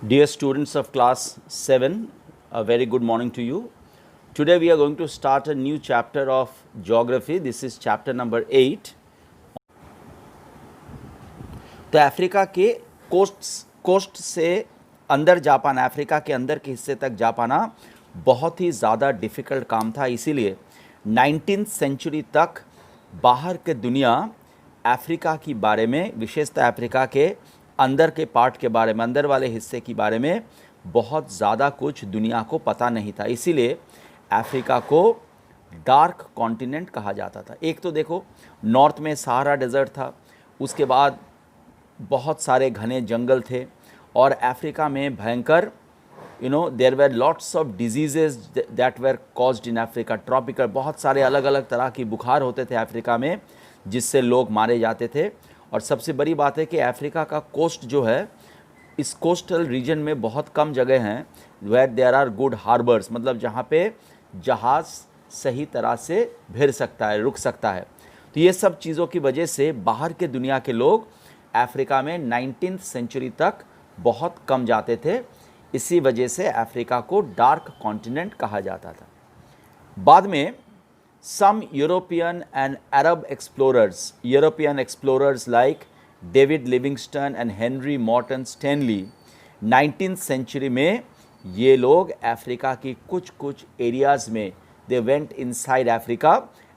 Dear students of class 7, a very good morning to you. Today we are going to start a new chapter of geography. This is chapter number 8. तो Africa के coast से अंदर जा पाना, Africa के अंदर के हिस्से तक जा पाना बहुत ही ज़्यादा डिफ़िकल्ट काम था। इसीलिए 19th सेंचुरी तक बाहर के दुनिया अफ्रीका की बारे में, विशेषतः अफ्रीका के अंदर के पार्ट के बारे में, अंदर वाले हिस्से के बारे में बहुत ज़्यादा कुछ दुनिया को पता नहीं था। इसीलिए अफ्रीका को डार्क कॉन्टिनेंट कहा जाता था। एक तो देखो, नॉर्थ में सहारा डेजर्ट था, उसके बाद बहुत सारे घने जंगल थे, और अफ्रीका में भयंकर there were lots of diseases that were caused in Africa. Tropical बहुत सारे अलग अलग तरह की बुखार होते थे अफ्रीका में, जिससे लोग मारे जाते थे। और सबसे बड़ी बात है कि अफ्रीका का कोस्ट जो है, इस कोस्टल रीजन में बहुत कम जगह हैं where there are good harbours, मतलब जहाँ पे जहाज़ सही तरह से भिड़ सकता है, रुक सकता है। तो ये सब चीज़ों की वजह से बाहर के दुनिया के लोग अफ्रीका में 19th सेंचुरी तक बहुत कम जाते थे। इसी वजह से अफ्रीका को डार्क कॉन्टिनेंट कहा जाता था। बाद में some European and Arab explorers like David Livingstone and Henry Morton Stanley 19th century में ये लोग अफ्रीका की कुछ एरियाज़ में they went inside Africa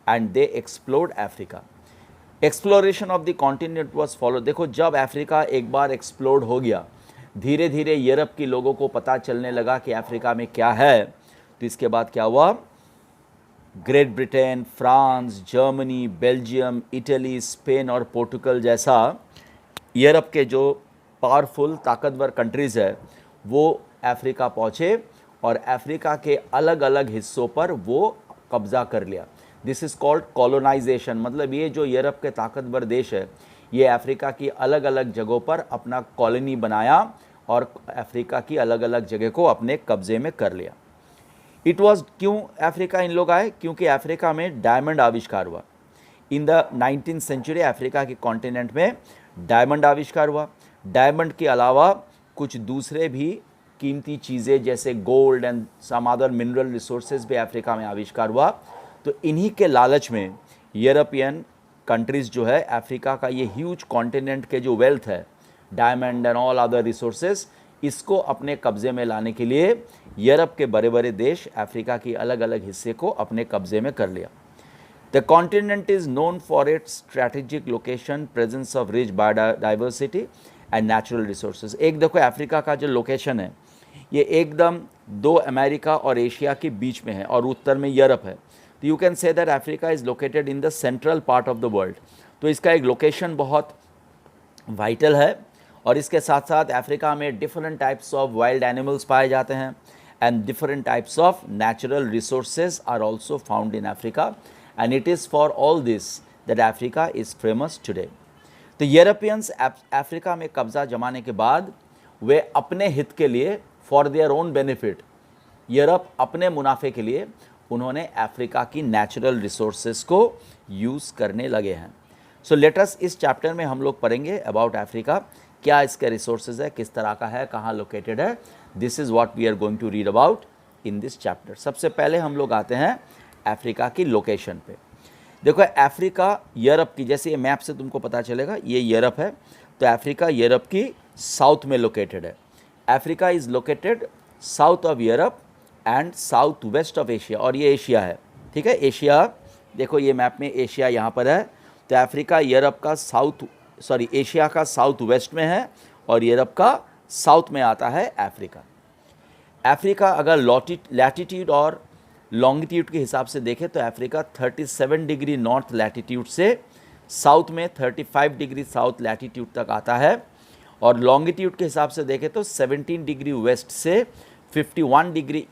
and they explored Africa. Exploration of the continent was followed. देखो, जब अफ्रीका एक बार explore हो गया, धीरे धीरे यूरोप के लोगों को पता चलने लगा कि अफ्रीका में क्या है। तो इसके बाद क्या हुआ, great Britain, France, Germany, Belgium, Italy, Spain और पोर्टुगल जैसा यूरोप के जो पावरफुल ताकतवर कंट्रीज़ है, वो अफ्रीका पहुँचे और अफ्रीका के अलग अलग हिस्सों पर वो कब्ज़ा कर लिया। This is called colonisation. मतलब ये जो यूरोप के ताकतवर देश है, ये अफ्रीका की अलग अलग जगहों पर अपना कॉलोनी बनाया और अफ्रीका की अलग अलग जगह को अपने कब्ज़े में कर लिया। इट वॉज, क्यों अफ्रीका इन लोग आए? क्योंकि अफ्रीका में डायमंड आविष्कार हुआ। In the 19th century Africa के कॉन्टिनेंट में डायमंड आविष्कार हुआ। डायमंड के अलावा कुछ दूसरे भी कीमती चीज़ें जैसे gold and some other mineral resources भी अफ्रीका में आविष्कार हुआ। तो इन्हीं के लालच में यूरोपियन कंट्रीज़ जो है, अफ्रीका का ये ह्यूज कॉन्टिनेंट के जो वेल्थ है, diamond and all other resources, इसको अपने कब्ज़े में लाने के लिए यूरोप के बड़े बड़े देश अफ्रीका की अलग अलग हिस्से को अपने कब्ज़े में कर लिया। The continent is known for its strategic location, presence of rich biodiversity and natural resources. एक देखो, अफ्रीका का जो लोकेशन है, ये एकदम दो अमेरिका और एशिया के बीच में है और उत्तर में यूरोप है। तो you can say that Africa is located in the central part of the world. तो इसका एक लोकेशन बहुत वाइटल है। और इसके साथ साथ अफ्रीका में different types of wild animals पाए जाते हैं and different types of natural resources are also found in Africa, and it is for all this that Africa is famous today. तो यूरोपियंस अफ्रीका में कब्ज़ा जमाने के बाद वे अपने हित के लिए, for their own benefit, Europe अपने मुनाफे के लिए, उन्होंने अफ्रीका की नेचुरल रिसोर्सेज को यूज़ करने लगे हैं। सो लेट अस, इस चैप्टर में हम लोग पढ़ेंगे अबाउट अफ्रीका, क्या इसके रिसोर्सेज है, किस तरह का है, कहाँ लोकेटेड है। This is what we are going to read about in this chapter. सबसे पहले हम लोग आते हैं अफ्रीका की लोकेशन पे। देखो, अफ्रीका यूरोप की, जैसे ये मैप से तुमको पता चलेगा, ये यूरोप है, तो अफ्रीका यूरोप की साउथ में लोकेटेड है। Africa is located south of Europe and south west of Asia, और ये एशिया है, ठीक है। एशिया, देखो ये मैप में एशिया यहाँ पर है। तो अफ्रीका यूरोप का एशिया का साउथ वेस्ट में है और यूरोप का साउथ में आता है अफ्रीका। अफ्रीका अगर लैटिट्यूड और लॉन्गिट्यूड के हिसाब से देखें तो अफ्रीका 37 डिग्री नॉर्थ लैटिट्यूड से साउथ में 35 डिग्री साउथ लैटिट्यूड तक आता है, और लॉन्गिट्यूड के हिसाब से देखें तो 17 डिग्री वेस्ट से 51 डिग्री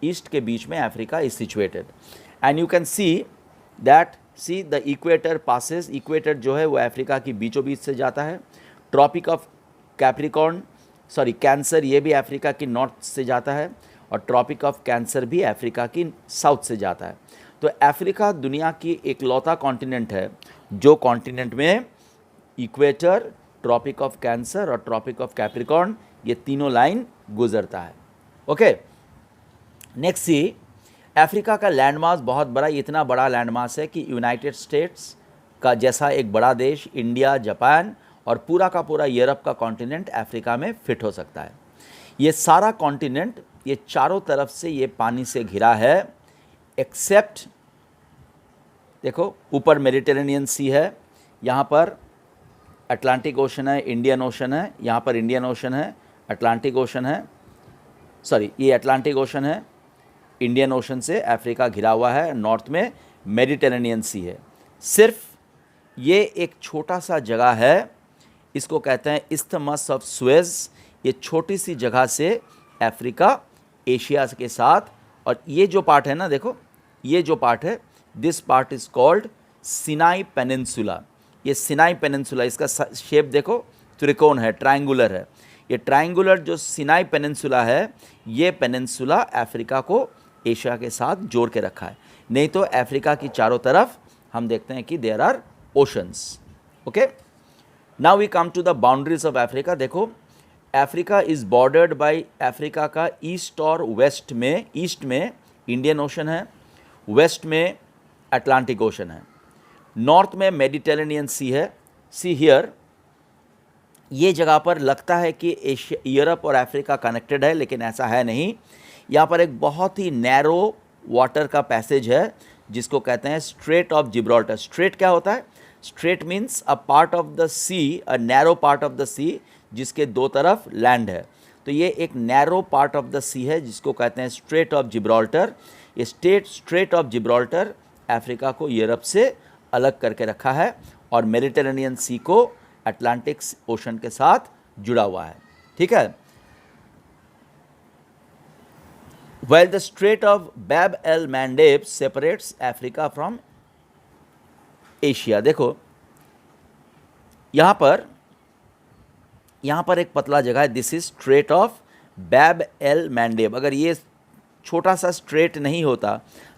ईस्ट के बीच में Africa is situated. And you can see that, see the equator passes, equator जो है वो अफ्रीका की बीचों बीच से जाता है। ट्रॉपिक ऑफ कैंसर, ये भी अफ्रीका की नॉर्थ से जाता है, और ट्रॉपिक ऑफ कैंसर भी अफ्रीका की साउथ से जाता है। तो अफ्रीका दुनिया की एक लौता कॉन्टिनेंट है जो कॉन्टिनेंट में इक्वेटर, ट्रॉपिक ऑफ कैंसर और ट्रॉपिक ऑफ कैप्रिकॉर्न, ये तीनों लाइन गुजरता है। ओके, नेक्स्ट सी, अफ्रीका का लैंडमास बहुत बड़ा, इतना बड़ा लैंडमास है कि यूनाइटेड स्टेट्स का जैसा एक बड़ा देश, इंडिया, जापान और पूरा का पूरा यूरोप का कॉन्टिनेंट अफ्रीका में फिट हो सकता है। ये सारा कॉन्टिनेंट, ये चारों तरफ से ये पानी से घिरा है, एक्सेप्ट देखो ऊपर मेडिटेरेनियन सी है, यहाँ पर अटलांटिक ओशन है, इंडियन ओशन है, यहाँ पर इंडियन ओशन है, अटलांटिक ओशन है, सॉरी ये अटलांटिक ओशन है, इंडियन ओशन से अफ्रीका घिरा हुआ है, नॉर्थ में मेडिटेरेनियन सी है। सिर्फ ये एक छोटा सा जगह है, इसको कहते हैं इस्थमस ऑफ सुएज। ये छोटी सी जगह से अफ्रीका एशिया के साथ, और ये जो पार्ट है ना, देखो ये जो पार्ट है, this part is called Sinai peninsula. ये सिनाई पेनिनसुला, इसका शेप देखो त्रिकोण है, ट्रायंगुलर है। ये ट्रायंगुलर जो सिनाई पेनिनसुला है, ये पेनिनसुला अफ्रीका को एशिया के साथ जोड़ के रखा है। नहीं तो अफ्रीका की चारों तरफ हम देखते हैं कि there are oceans. Okay, now we come to the boundaries of Africa. देखो Africa is bordered by, Africa का ईस्ट और वेस्ट में, ईस्ट में इंडियन ओशन है, वेस्ट में अटलांटिक ओशन है, नॉर्थ में मेडिटेरेनियन सी है। सी हियर, ये जगह पर लगता है कि एशिया, यूरोप और अफ्रीका कनेक्टेड है, लेकिन ऐसा है नहीं। यहाँ पर एक बहुत ही नैरो वाटर का पैसेज है जिसको कहते हैं स्ट्रेट ऑफ जिब्राल्टर। स्ट्रेट क्या होता है? Strait means a part of the sea, a narrow part of the sea, जिसके दो तरफ लैंड है। तो ये एक narrow part of the sea है जिसको कहते हैं स्ट्रेट ऑफ जिब्राल्टर। ये स्ट्रेट ऑफ जिब्राल्टर अफ्रीका को यूरोप से अलग करके रखा है और मेडिटेरेनियन सी को अटलांटिक ओशन के साथ जुड़ा हुआ है। ठीक है। While the Strait of Bab el-Mandeb separates Africa from Asia, देखो यहाँ पर एक पतला जगह है, this is strait of Bab el Mandeb. अगर ये छोटा सा स्ट्रेट नहीं होता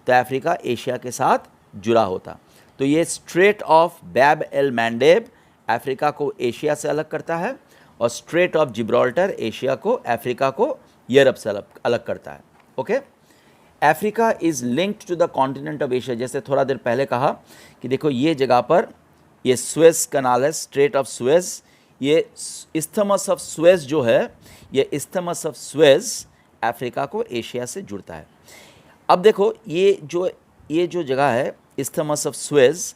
तो अफ्रीका एशिया के साथ जुड़ा होता। तो ये strait of Bab el Mandeb Africa को एशिया से अलग करता है और स्ट्रेट ऑफ जिब्राल्टर एशिया को, अफ्रीका को यूरोप से अलग करता है। Okay, Africa is linked to the continent of Asia. जैसे थोड़ा देर पहले कहा कि देखो ये जगह पर ये सुएज कनाल है, स्ट्रेट ऑफ सुएज। ये इस्थमस ऑफ सुएज जो है, ये इस्थमस ऑफ सुएज अफ्रीका को एशिया से जुड़ता है। अब देखो ये जो जगह है इस्थमस ऑफ सुएज,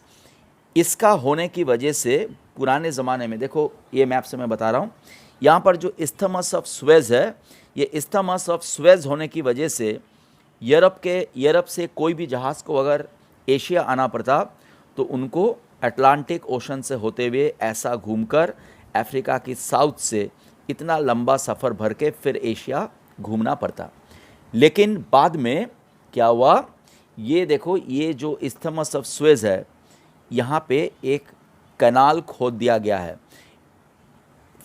इसका होने की वजह से पुराने ज़माने में, देखो ये मैप से मैं बता रहा हूँ, यहाँ पर जो इस्थमस ऑफ सुएज है, ये इस्थमस ऑफ सुएज होने की वजह से यूरोप से कोई भी जहाज़ को अगर एशिया आना पड़ता तो उनको अटलांटिक ओशन से होते हुए ऐसा घूमकर अफ्रीका की साउथ से इतना लंबा सफ़र भर के फिर एशिया घूमना पड़ता। लेकिन बाद में क्या हुआ, ये देखो ये जो इस्थमस ऑफ सुएज है, यहाँ पे एक कनाल खोद दिया गया है।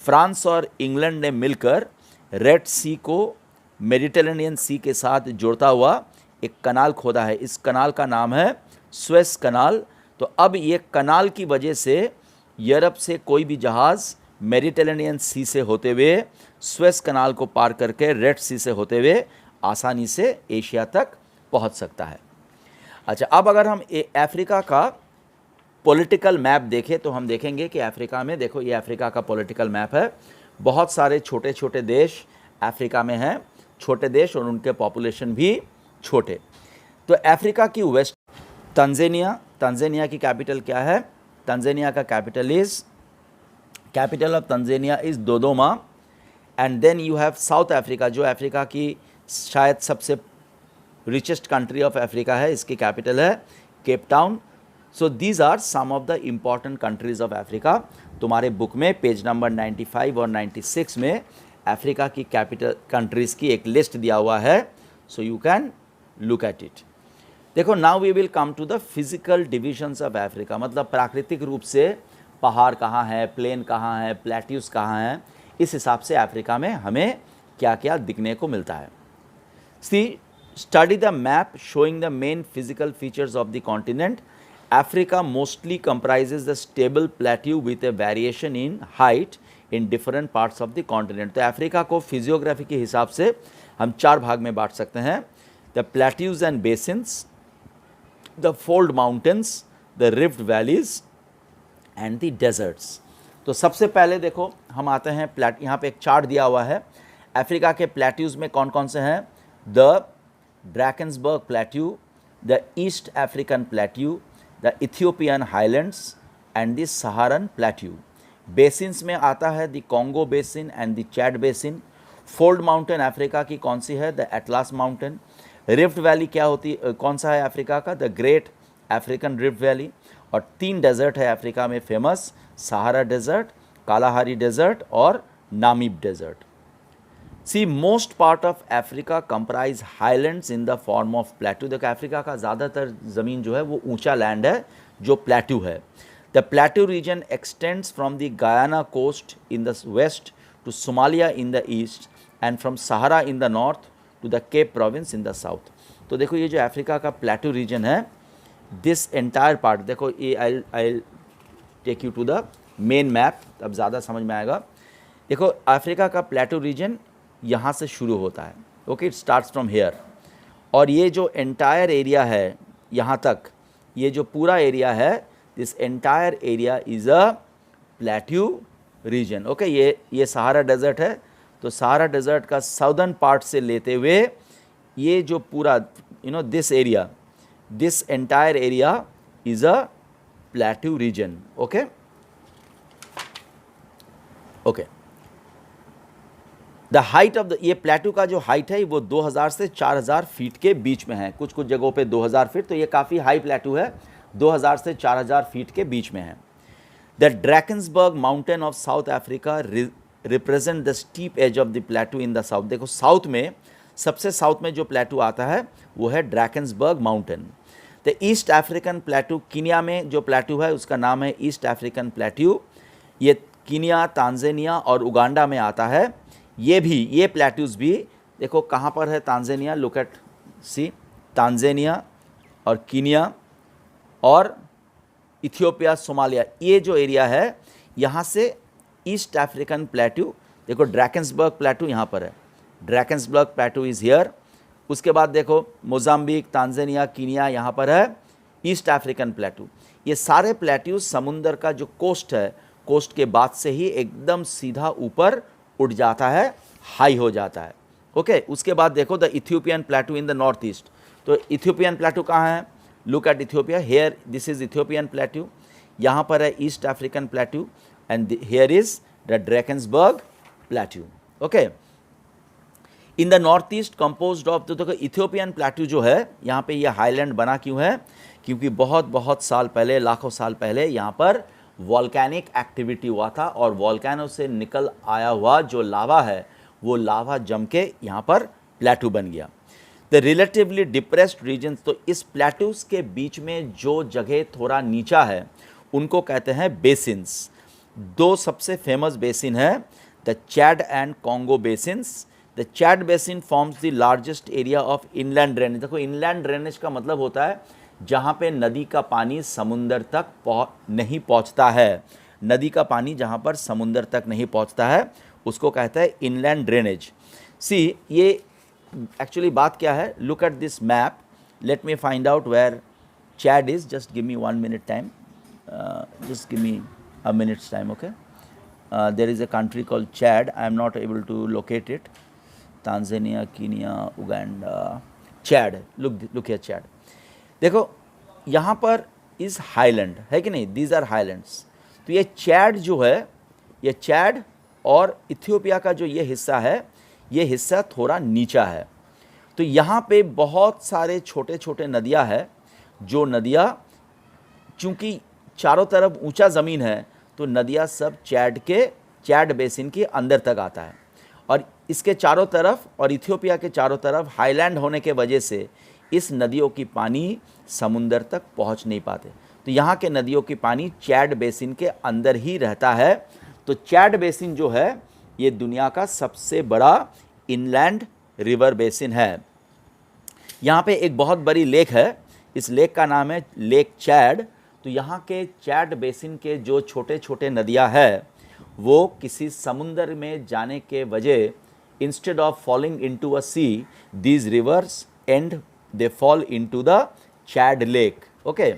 फ्रांस और इंग्लैंड ने मिलकर रेड सी को मेडिटेरेनियन सी के साथ जोड़ता हुआ एक कनाल खोदा है। इस कनाल का नाम है सुएज कनाल। तो अब ये कनाल की वजह से यूरोप से कोई भी जहाज़ मेडिटेरेनियन सी से होते हुए सुएज कनाल को पार करके रेड सी से होते हुए आसानी से एशिया तक पहुंच सकता है। अच्छा, अब अगर हम अफ्रीका का पॉलिटिकल मैप देखें तो हम देखेंगे कि अफ्रीका में, देखो ये अफ्रीका का पॉलिटिकल मैप है। बहुत सारे छोटे छोटे देश अफ्रीका में हैं, छोटे देश और उनके पॉपुलेशन भी छोटे। तो अफ्रीका की वेस्ट, तंजानिया की कैपिटल क्या है? तंजानिया का capital of Tanzania is Dodoma. And then you have South Africa, जो अफ्रीका की शायद सबसे रिचेस्ट कंट्री ऑफ अफ्रीका है, इसकी कैपिटल है Cape Town. So these are some of the important countries of Africa. तुम्हारे बुक में पेज नंबर 95 और 96 में अफ्रीका की कैपिटल कंट्रीज़ की एक लिस्ट दिया हुआ है, so you can look at it. देखो, now we will come to the physical divisions of Africa. मतलब प्राकृतिक रूप से पहाड़ कहाँ है, प्लेन कहाँ है, प्लेट्यूज कहाँ हैं, इस हिसाब से अफ्रीका में हमें क्या क्या दिखने को मिलता है। See, study the map showing the main physical features of the continent. Africa mostly comprises the stable plateau with a variation in height in different parts of the continent. तो अफ्रीका को फिजियोग्राफी के हिसाब से हम 4 भाग में बांट सकते हैं, the plateaus and basins, the fold mountains, the rift valleys and the deserts. तो सबसे पहले देखो हम आते हैं यहाँ पे एक चार्ट दिया हुआ है। अफ्रीका के प्लेट्यूज में कौन कौन से हैं? The Drakensberg plateau, the East African plateau, the Ethiopian highlands and the Saharan plateau. Basins में आता है the Congo basin and the Chad basin. Fold mountain Africa की कौन सी है? The Atlas mountain. Rift valley क्या होती कौन सा है अफ्रीका का? The Great African Rift Valley. और 3 डेजर्ट है अफ्रीका में famous, Sahara desert, Kalahari desert और Namib desert. See most part of Africa comprise highlands in the form of plateau. देखो अफ्रीका का ज़्यादातर ज़मीन जो है वो ऊंचा लैंड है जो प्लेट्यू है। The plateau region extends from the Guyana coast in the west to Somalia in the east and from Sahara in the north to the Cape Province in the south. तो देखो ये जो Africa का plateau region है, this entire part, देखो ये I take you to the main map, अब ज़्यादा समझ में आएगा। देखो अफ्रीका का प्लेट्यू रीजन यहाँ से शुरू होता है, okay, it starts from here. और ये जो एंटायर एरिया है यहाँ तक, ये जो पूरा एरिया है, this entire area is a plateau region, okay. ये सहारा डेजर्ट है, तो सहारा डेजर्ट का साउदर्न पार्ट से लेते हुए ये जो पूरा this area, this entire area is a plateau region, okay okay. The height of the, ये प्लेट्यू का जो हाइट है वो 2000 से 4000 फीट के बीच में है, कुछ कुछ जगहों पे 2000 फीट, तो ये काफ़ी हाई प्लेट्यू है, 2000 से 4000 फीट के बीच में है। The Drakensberg mountain of South Africa represent the steep edge of the plateau in the south. देखो साउथ में, सबसे साउथ में जो प्लेट्यू आता है वो है Drakensberg mountain. The East African plateau, Kenya में जो प्लेट्यू है उसका नाम है ईस्ट अफ्रीकन प्लेट्यू। ये कीनिया, तांजानिया और उगांडा में आता है। ये प्लेट्यूज भी देखो कहाँ पर है, Tanzania, look at C, Tanzania और कीनिया और इथियोपिया, सोमालिया, ये जो एरिया है यहाँ से ईस्ट अफ्रीकन प्लेट्यू। देखो ड्रैकेंसबर्ग प्लेट्यू यहाँ पर है, ड्रैकेंसबर्ग प्लेट्यू इज़ हियर। उसके बाद देखो मोजाम्बिक, तांजानिया, कीनिया, यहाँ पर है ईस्ट अफ्रीकन प्लेट्यू। ये सारे प्लेट्यू समुंदर का जो कोस्ट है, कोस्ट के बाद से ही एकदम सीधा ऊपर उठ जाता है, हाई हो जाता है, ओके। उसके बाद देखो the Ethiopian plateau in the north east. तो इथियोपियन प्लेट्यू कहाँ है? Look at Ethiopia, here this is Ethiopian plateau, यहाँ पर है East African plateau and here is the Drakensberg plateau, okay. In the north east composed of, तो देखो Ethiopian plateau जो है यहाँ पे ये हाईलैंड बना क्यों है? क्योंकि बहुत साल पहले, लाखों साल पहले यहाँ पर वॉल्केनिक एक्टिविटी हुआ था और वॉल्केनो से निकल आया हुआ जो लावा है वो लावा जम के यहाँ पर प्लेट्यू बन गया। द रिलेटिवली डिप्रेस्ड रीजन्स, तो इस प्लेट्यूज के बीच में जो जगह थोड़ा नीचा है उनको कहते हैं बेसिन्स। 2 सबसे फेमस बेसिन है, the Chad and Congo basins. The Chad basin forms the largest area of inland drainage. देखो इनलैंड ड्रेनेज का मतलब होता है जहाँ पे नदी का पानी समुंदर तक नहीं पहुँचता है, नदी का पानी जहाँ पर समुंदर तक नहीं पहुँचता है उसको कहता है इनलैंड ड्रेनेज। सी ये एक्चुअली बात क्या है, look at this map, let me find out where Chad is, just give me 1 minute time, just give me a minute's time, okay. There is a country called Chad, I am not able to locate it. Tanzania, Kenya, Uganda, Chad, look here Chad. देखो यहाँ पर इस highland है कि नहीं, these are highlands. तो ये Chad जो है, ये चैड और इथियोपिया का जो ये हिस्सा है, ये हिस्सा थोड़ा नीचा है। तो यहाँ पे बहुत सारे छोटे छोटे नदियाँ हैं, जो नदियाँ चूँकि चारों तरफ ऊंचा ज़मीन है तो नदियाँ सब चैड बेसिन के अंदर तक आता है। और इसके चारों तरफ और इथियोपिया के चारों तरफ हाईलैंड होने के वजह से इस नदियों की पानी समुंदर तक पहुंच नहीं पाते। तो यहाँ के नदियों की पानी चैड बेसिन के अंदर ही रहता है। तो चैड बेसिन जो है ये दुनिया का सबसे बड़ा इनलैंड रिवर बेसिन है। यहाँ पे एक बहुत बड़ी लेक है, इस लेक का नाम है लेक चैड। तो यहाँ के चैड बेसिन के जो छोटे छोटे नदियाँ हैं वो किसी समुंदर में जाने के वजह instead of falling into a sea, these rivers and they fall into the Chad lake. Okay,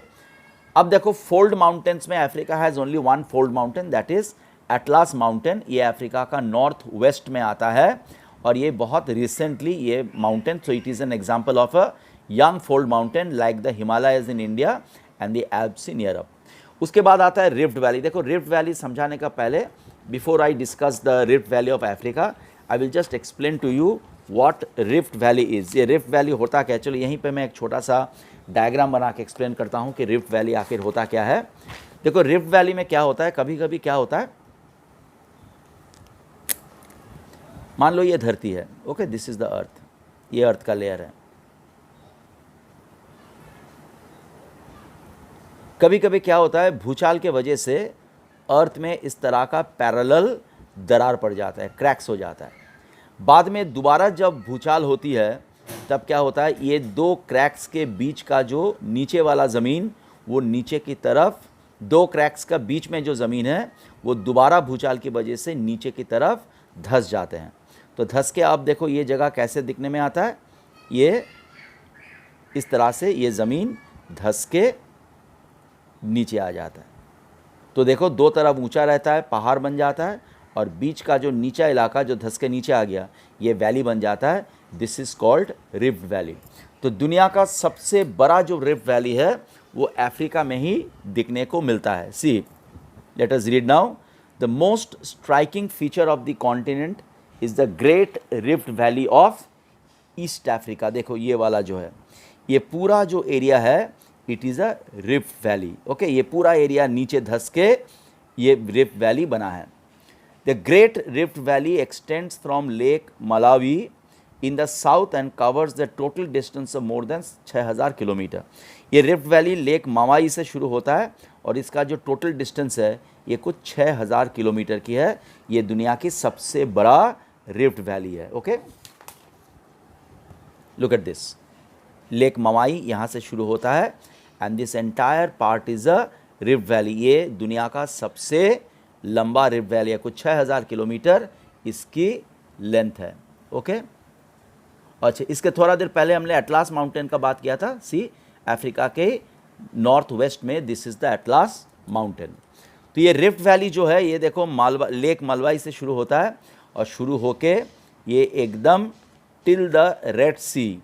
अब देखो फोल्ड माउंटेन्स में Africa has only one fold mountain, that is Atlas mountain. ये अफ्रीका का नॉर्थ वेस्ट में आता है और ये बहुत रिसेंटली ये mountain, so it is an example of a young fold mountain like the Himalayas in India and the Alps in Europe. उसके बाद आता है रिफ्ट वैली। देखो रिफ्ट वैली समझाने का पहले, before I discuss the rift valley of Africa, I will just explain to you what rift valley is. ये rift valley होता क्या है, चलो यहीं पे मैं एक छोटा सा डायग्राम बना के एक्सप्लेन करता हूँ कि रिफ्ट वैली आखिर होता क्या है। देखो रिफ्ट वैली में क्या होता है, कभी कभी क्या होता है, मान लो ये धरती है, okay, this is the earth, ये अर्थ का लेयर है। कभी कभी क्या होता है, भूचाल के वजह से अर्थ में इस तरह का पैरेलल दरार पड़ जाता है, क्रैक्स हो जाता है। बाद में दोबारा जब भूचाल होती है तब क्या होता है, ये दो क्रैक्स के बीच का जो नीचे वाला ज़मीन, वो नीचे की तरफ, दो क्रैक्स का बीच में जो ज़मीन है वो दोबारा भूचाल की वजह से नीचे की तरफ धंस जाते हैं। तो धंस के आप देखो ये जगह कैसे दिखने में आता है, ये इस तरह से ये ज़मीन धंस के नीचे आ जाता है। तो देखो दो तरफ ऊंचा रहता है, पहाड़ बन जाता है, और बीच का जो नीचा इलाका जो धंस के नीचे आ गया, ये वैली बन जाता है। This is called rift valley. तो दुनिया का सबसे बड़ा जो रिफ्ट वैली है वो अफ्रीका में ही दिखने को मिलता है। See, let us read now, the most striking feature of the continent is the Great Rift valley of East Africa. देखो ये वाला जो है, ये पूरा जो एरिया है, it is a rift valley. Okay, ये पूरा एरिया नीचे धंस के ये रिफ्ट वैली बना है। The Great Rift valley extends from lake Malawi in the south and covers the total distance of more than 6000 kilometre. ये रिफ्ट वैली लेक मावाई से शुरू होता है और इसका जो टोटल डिस्टेंस है ये कुछ 6000 किलोमीटर की है। ये दुनिया की सबसे बड़ा रिफ्ट वैली है। Okay, look at this, lake Malawi यहाँ से शुरू होता है and this entire part is a rift valley. ये दुनिया का सबसे लंबा रिफ्ट वैली है, कुछ 6000 किलोमीटर इसकी लेंथ है। ओके, अच्छा, इसके थोड़ा देर पहले हमने एटलास माउंटेन का बात किया था। सी, अफ्रीका के नॉर्थ वेस्ट में this is the Atlas mountain. तो ये रिफ्ट वैली जो है, ये देखो मालवा, लेक मलवाई से शुरू होता है और शुरू होके ये एकदम till the Red Sea,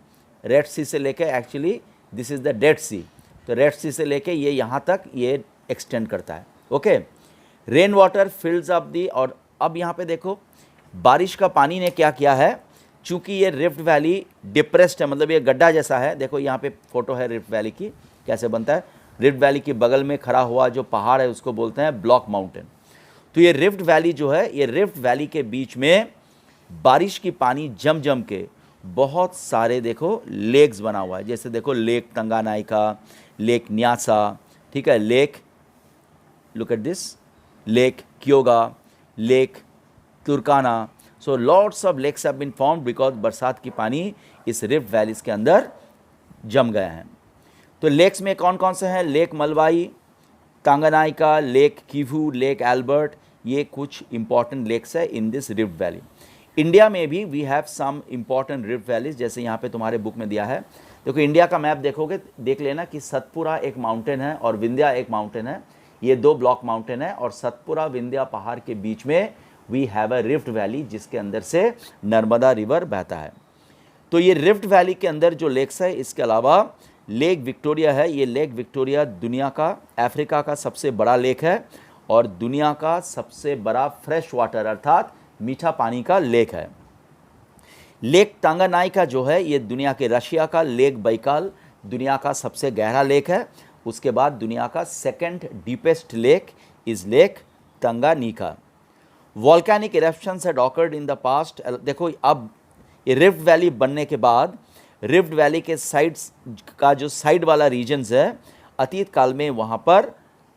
Red Sea से लेके, actually this is the Dead Sea, तो रेड सी से लेके ये यहाँ तक ये एक्सटेंड करता है। Okay, rain water फिल्स up the, और अब यहाँ पे देखो बारिश का पानी ने क्या किया है, चूँकि ये रिफ्ट वैली डिप्रेस्ड है, मतलब ये गड्ढा जैसा है। देखो यहाँ पे फोटो है रिफ्ट वैली की, कैसे बनता है। रिफ्ट वैली के बगल में खड़ा हुआ जो पहाड़ है उसको बोलते हैं ब्लॉक माउंटेन। तो ये रिफ्ट वैली जो है, ये रिफ्ट वैली के बीच में बारिश की पानी जम जम के बहुत सारे देखो लेक्स बना हुआ है। जैसे देखो लेक तंगानाइका, लेक न्यासा, ठीक है, lake, look at this, Lake Kyoga, Lake Turkana. So lots of lakes have been formed because बरसात की पानी इस रिफ्ट वैलीज के अंदर जम गए हैं। तो लेक्स में कौन कौन से हैं, lake Malawi, Tanganyika, lake Kivu, lake Albert, ये कुछ इंपॉर्टेंट लेक्स है in this rift valley. India में भी we have some important rift valleys, जैसे यहाँ पे तुम्हारे बुक में दिया है। देखो इंडिया का मैप देखोगे, देख लेना कि सतपुरा एक माउंटेन है और विंध्या एक माउंटेन है। ये दो ब्लॉक माउंटेन है और सतपुरा विंध्या पहाड़ के बीच में we have a rift valley, जिसके अंदर से नर्मदा रिवर बहता है। तो ये रिफ्ट वैली के अंदर जो लेक्स है, इसके अलावा लेक विक्टोरिया है। ये लेक विक्टोरिया दुनिया का, अफ्रीका का सबसे बड़ा लेक है और दुनिया का सबसे बड़ा फ्रेश वाटर अर्थात मीठा पानी का लेक है। लेक तंगानाइका जो है, ये दुनिया के रशिया का लेक बैकाल दुनिया का सबसे गहरा लेक है। उसके बाद दुनिया का second deepest lake is lake Tanganyika. Volcanic eruptions had occurred in the past. देखो अब ये रिफ्ट वैली बनने के बाद रिफ्ट वैली के साइड्स का जो साइड वाला रीजन्स है, अतीत काल में वहाँ पर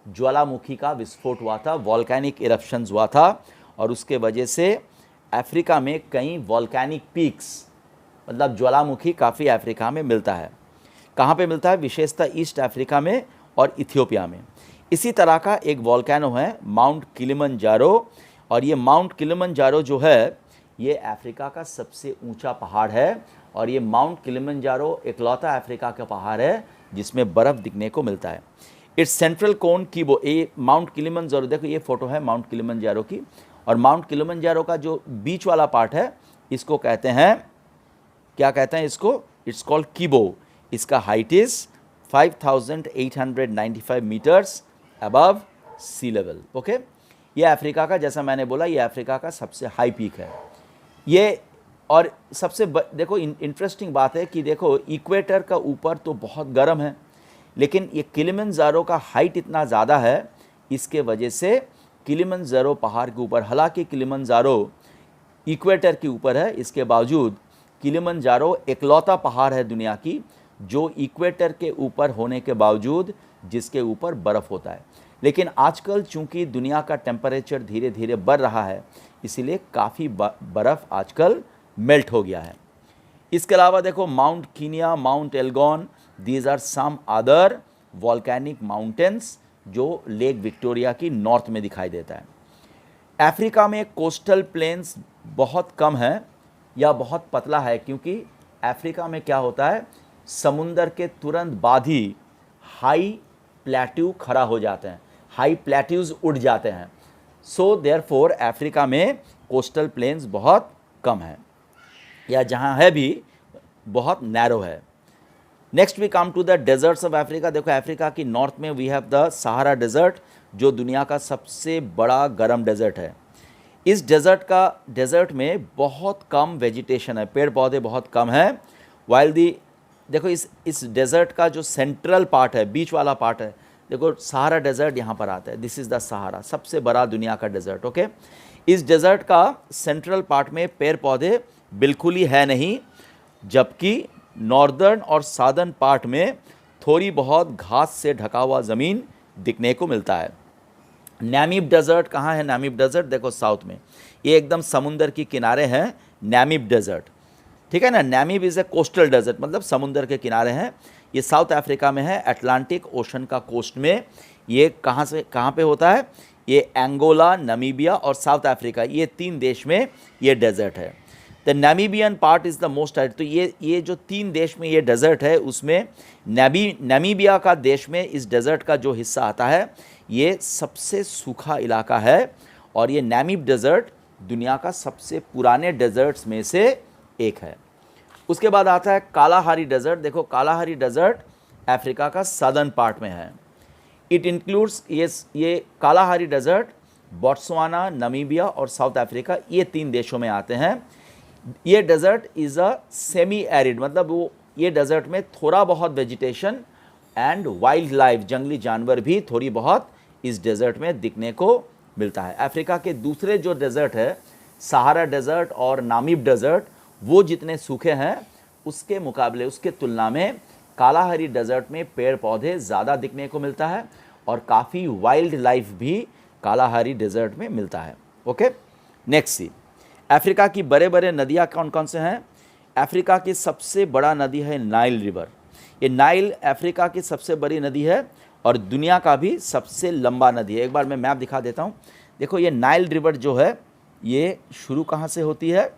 ज्वालामुखी का विस्फोट हुआ था, वॉल्केनिक इरप्शंस हुआ था और उसके वजह से अफ्रीका में कई वॉल्केनिक पीक्स, मतलब ज्वालामुखी काफ़ी अफ्रीका में मिलता है। कहाँ पे मिलता है, विशेषतः ईस्ट अफ्रीका में और इथियोपिया में। इसी तरह का एक वॉल्केनो है माउंट किलिमंजारो और ये माउंट किलिमंजारो जो है ये अफ्रीका का सबसे ऊंचा पहाड़ है, और ये माउंट किलिमंजारो इकलौता अफ्रीका का पहाड़ है जिसमें बर्फ़ दिखने को मिलता है। इट्स सेंट्रल कोन कीबो, ये माउंट किलिमंजारो, देखो ये फ़ोटो है माउंट किलिमंजारो की, और माउंट किलिमंजारो का जो बीच वाला पार्ट है इसको कहते हैं, क्या कहते हैं इसको, इट्स कॉल्ड कीबो। इसका height is 5895 metres above sea level. Okay, ये अफ्रीका का, जैसा मैंने बोला, ये अफ्रीका का सबसे हाई पीक है ये। और सबसे देखो इंटरेस्टिंग बात है कि देखो इक्वेटर का ऊपर तो बहुत गर्म है, लेकिन ये किलिमंजारो का हाइट इतना ज़्यादा है, इसके वजह से किलिमंजारो पहाड़ के ऊपर, हालांकि किलिमंजारो इक्वेटर के ऊपर है, इसके बावजूद किलिमंजारो इकलौता पहाड़ है दुनिया की जो इक्वेटर के ऊपर होने के बावजूद जिसके ऊपर बर्फ़ होता है। लेकिन आजकल चूंकि दुनिया का टेम्परेचर धीरे धीरे बढ़ रहा है, इसीलिए काफ़ी बर्फ़ आजकल मेल्ट हो गया है। इसके अलावा देखो mount Kenya, mount Elgon, these are some other volcanic mountains जो लेक विक्टोरिया की नॉर्थ में दिखाई देता है। अफ्रीका में कोस्टल प्लेन्स बहुत कम है या बहुत पतला है, क्योंकि अफ्रीका में क्या होता है, समुंदर के तुरंत बाद ही हाई प्लेट्यू खड़ा हो जाते हैं, हाई प्लेट्यूज उड़ जाते हैं। सो देयरफॉर अफ्रीका में कोस्टल प्लेन्स बहुत कम है, या जहाँ है भी बहुत नैरो है। Next we come to the deserts of Africa. देखो अफ्रीका की नॉर्थ में we have the Sahara desert जो दुनिया का सबसे बड़ा गर्म डेजर्ट है। इस डेजर्ट में बहुत कम वेजिटेशन है, पेड़ पौधे बहुत कम है। वाइल दी देखो इस डेजर्ट का जो सेंट्रल पार्ट है, बीच वाला पार्ट है, देखो सहारा डेजर्ट यहाँ पर आता है, दिस इज़ द सहारा, सबसे बड़ा दुनिया का डेजर्ट। ओके, इस डेजर्ट का सेंट्रल पार्ट में पेड़ पौधे बिल्कुल ही है नहीं, जबकि नॉर्दर्न और सादर्न पार्ट में थोड़ी बहुत घास से ढका हुआ ज़मीन दिखने को मिलता है। नामीब डेजर्ट कहाँ है? नामीब डेजर्ट देखो साउथ में, ये एकदम समुंदर के किनारे हैं नामीब डेजर्ट, ठीक है ना। Namib is a coastal desert, मतलब समुंदर के किनारे हैं। ये साउथ अफ्रीका में है, अटलांटिक ओशन का कोस्ट में। ये कहाँ पे होता है? ये एंगोला, नमीबिया और साउथ अफ्रीका, ये 3 देश में ये डेजर्ट है। The Namibian part is the most height. तो ये जो 3 देश में ये डेजर्ट है, उसमें नामीबिया का देश में इस डेजर्ट का जो हिस्सा आता है ये सबसे सूखा इलाका है, और ये नामीब डेजर्ट दुनिया का सबसे पुराने डेजर्ट्स में से एक है। उसके बाद आता है कालाहारी डेजर्ट। देखो कालाहारी डेजर्ट अफ्रीका का सदर्न पार्ट में है। इट इंक्लूड्स ये कालाहारी डेजर्ट बोट्सवाना, नमीबिया और साउथ अफ्रीका, ये 3 देशों में आते हैं। ये desert is a semi arid, मतलब वो ये डेजर्ट में थोड़ा बहुत वेजिटेशन एंड वाइल्ड लाइफ, जंगली जानवर भी थोड़ी बहुत इस डेजर्ट में दिखने को मिलता है। अफ्रीका के दूसरे जो डेजर्ट है, सहारा डेजर्ट और नामीब डेजर्ट, वो जितने सूखे हैं उसके मुकाबले, उसके तुलना में कालाहारी डेजर्ट में पेड़ पौधे ज़्यादा दिखने को मिलता है, और काफ़ी वाइल्ड लाइफ भी कालाहारी डेजर्ट में मिलता है। ओके, नेक्स्ट सी, अफ्रीका की बड़े बड़े नदियाँ कौन कौन से हैं? अफ्रीका की सबसे बड़ा नदी है नाइल रिवर। ये नाइल अफ्रीका की सबसे बड़ी नदी है और दुनिया का भी सबसे लंबा नदी है। एक बार मैं मैप दिखा देता हूँ। देखो ये नाइल रिवर जो है ये शुरू कहाँ से होती है?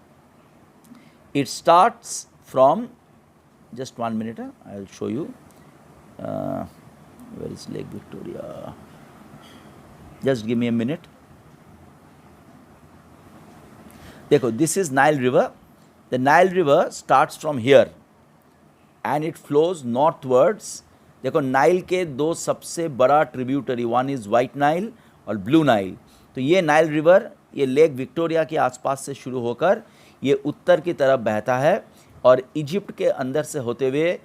It starts from, just 1 minute, I will show you where is lake Victoria, just give me a minute. देखो this is Nile river. The Nile river starts from here and it flows northwards. देखो Nile के 2 सबसे बड़ा tributary, one is white Nile और blue Nile. तो ये Nile river ये lake Victoria के आसपास से शुरू होकर ये उत्तर की तरफ बहता है, और इजिप्ट के अंदर से होते हुए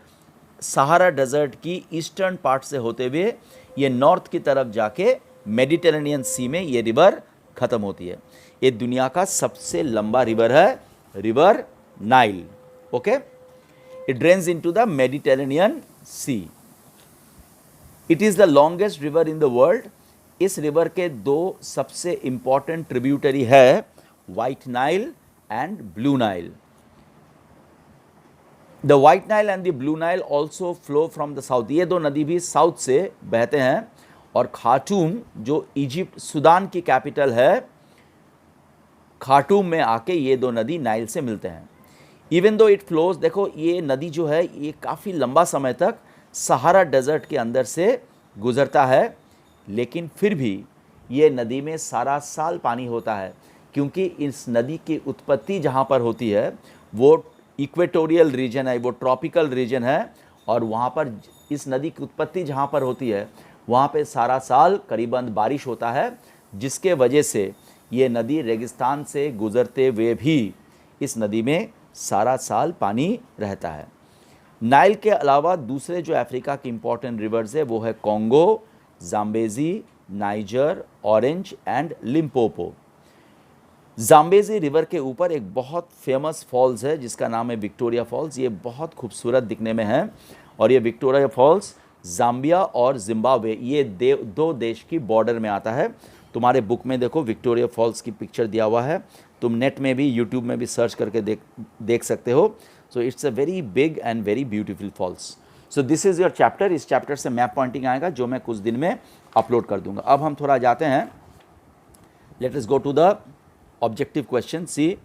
सहारा डेजर्ट की ईस्टर्न पार्ट से होते हुए ये नॉर्थ की तरफ जाके मेडिटेरेनियन सी में ये रिवर ख़त्म होती है। ये दुनिया का सबसे लंबा रिवर है, river Nile. Okay, it drains into the Mediterranean Sea. It is the longest river in the world. इस रिवर के 2 सबसे इम्पॉर्टेंट ट्रिब्यूटरी है, White Nile and Blue Nile. The White Nile and the Blue Nile also flow from the south. ये 2 नदी भी south से बहते हैं, और खार्टूम जो इजिप्ट, सूडान की कैपिटल है, खार्टूम में आके ये दो नदी नाइल से मिलते हैं। इवन दो इट फ्लोज, देखो ये नदी जो है ये काफ़ी लंबा समय तक सहारा डेजर्ट के अंदर से गुजरता है, लेकिन फिर भी ये नदी में सारा साल पानी होता है, क्योंकि इस नदी की उत्पत्ति जहाँ पर होती है वो इक्वेटोरियल रीजन है, वो ट्रॉपिकल रीजन है, और वहाँ पर इस नदी की उत्पत्ति जहाँ पर होती है वहाँ पे सारा साल करीबन बारिश होता है, जिसके वजह से ये नदी रेगिस्तान से गुजरते हुए भी इस नदी में सारा साल पानी रहता है। नाइल के अलावा दूसरे जो अफ्रीका के इम्पॉर्टेंट रिवर्स है वो है Congo, Zambezi, niger, orange and Limpopo. Zambezi river के ऊपर एक बहुत फेमस फॉल्स है जिसका नाम है विक्टोरिया फॉल्स। ये बहुत खूबसूरत दिखने में है, और ये विक्टोरिया फॉल्स जाम्बिया और जिम्बाब्वे ये दो देश की बॉर्डर में आता है। तुम्हारे बुक में देखो विक्टोरिया फॉल्स की पिक्चर दिया हुआ है, तुम नेट में भी यूट्यूब में भी सर्च करके देख सकते हो। So it's a very big and very beautiful falls. So this is your chapter. इस चैप्टर से मैप पॉइंटिंग आएगा जो मैं कुछ दिन में अपलोड कर दूंगा। अब हम थोड़ा जाते हैं, let us go to the objective question see.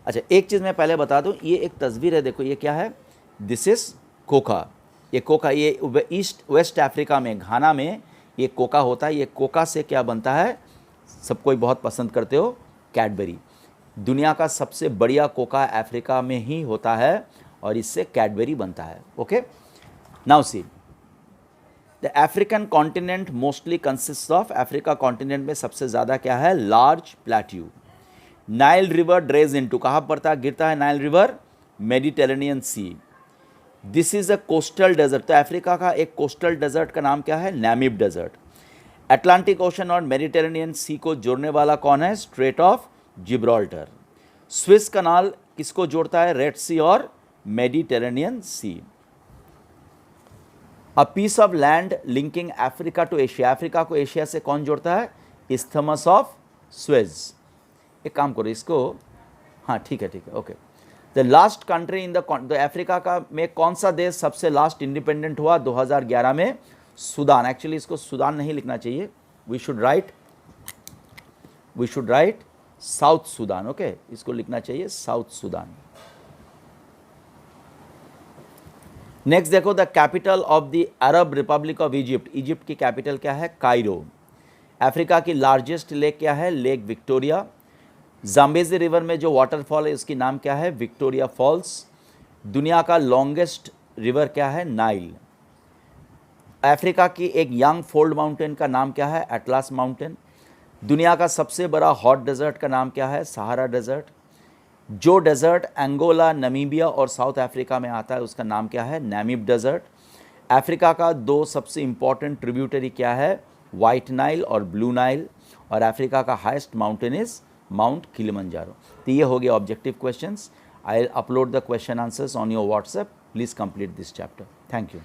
अच्छा, एक चीज़ मैं पहले बता दूं, ये एक तस्वीर है, देखो ये क्या है, दिस इज़ कोका। ये कोका, ये ईस्ट वेस्ट अफ्रीका में घाना में ये कोका होता है। ये कोका से क्या बनता है, सब कोई बहुत पसंद करते हो, कैडबरी। दुनिया का सबसे बढ़िया कोका अफ्रीका में ही होता है और इससे कैडबरी बनता है। Okay, now see the African continent mostly consist of, Africa continent में सबसे ज़्यादा क्या है, large plateau. Nile river drains into, कहाँ पड़ता है, गिरता है Nile river, Mediterranean Sea. This is a coastal desert, तो अफ्रीका का एक कोस्टल डेजर्ट का नाम क्या है, नामीब डेजर्ट। अटलांटिक ओशन और मेडिटेरेनियन सी को जोड़ने वाला कौन है, strait of Gibraltar. Suez canal किसको जोड़ता है, रेड सी और Mediterranean Sea. A piece of land linking Africa to Asia, Africa को एशिया से कौन जोड़ता है, इस्थमस ऑफ स्वेज। एक काम करो इसको, हाँ ठीक है okay. The last country in the Africa का में कौन सा देश सबसे लास्ट इंडिपेंडेंट हुआ 2011 में, सूडान। एक्चुअली इसको सूडान नहीं लिखना चाहिए, we should write South Sudan. Okay, इसको लिखना चाहिए साउथ सूडान। नेक्स्ट देखो, the capital of the Arab Republic of Egypt, Egypt की कैपिटल क्या है, कायरो। अफ्रीका की लार्जेस्ट लेक क्या है, लेक विक्टोरिया। जाम्बेजी रिवर में जो वाटरफॉल है उसकी नाम क्या है, विक्टोरिया फॉल्स। दुनिया का लॉन्गेस्ट रिवर क्या है, नाइल। अफ्रीका की एक यंग फोल्ड माउंटेन का नाम क्या है, एटलास माउंटेन। दुनिया का सबसे बड़ा हॉट डेजर्ट का नाम क्या है, सहारा डेजर्ट। जो डेजर्ट अंगोला, नमीबिया और साउथ अफ्रीका में आता है उसका नाम क्या है, नामीब डेजर्ट। अफ्रीका का दो सबसे इंपॉर्टेंट ट्रिब्यूटरी क्या है, वाइट नाइल और ब्लू नाइल। और अफ्रीका का highest mountain is mount Kilimanjaro. तो ये हो गया objective questions. I will upload the question answers on your WhatsApp. Please complete this chapter. Thank you.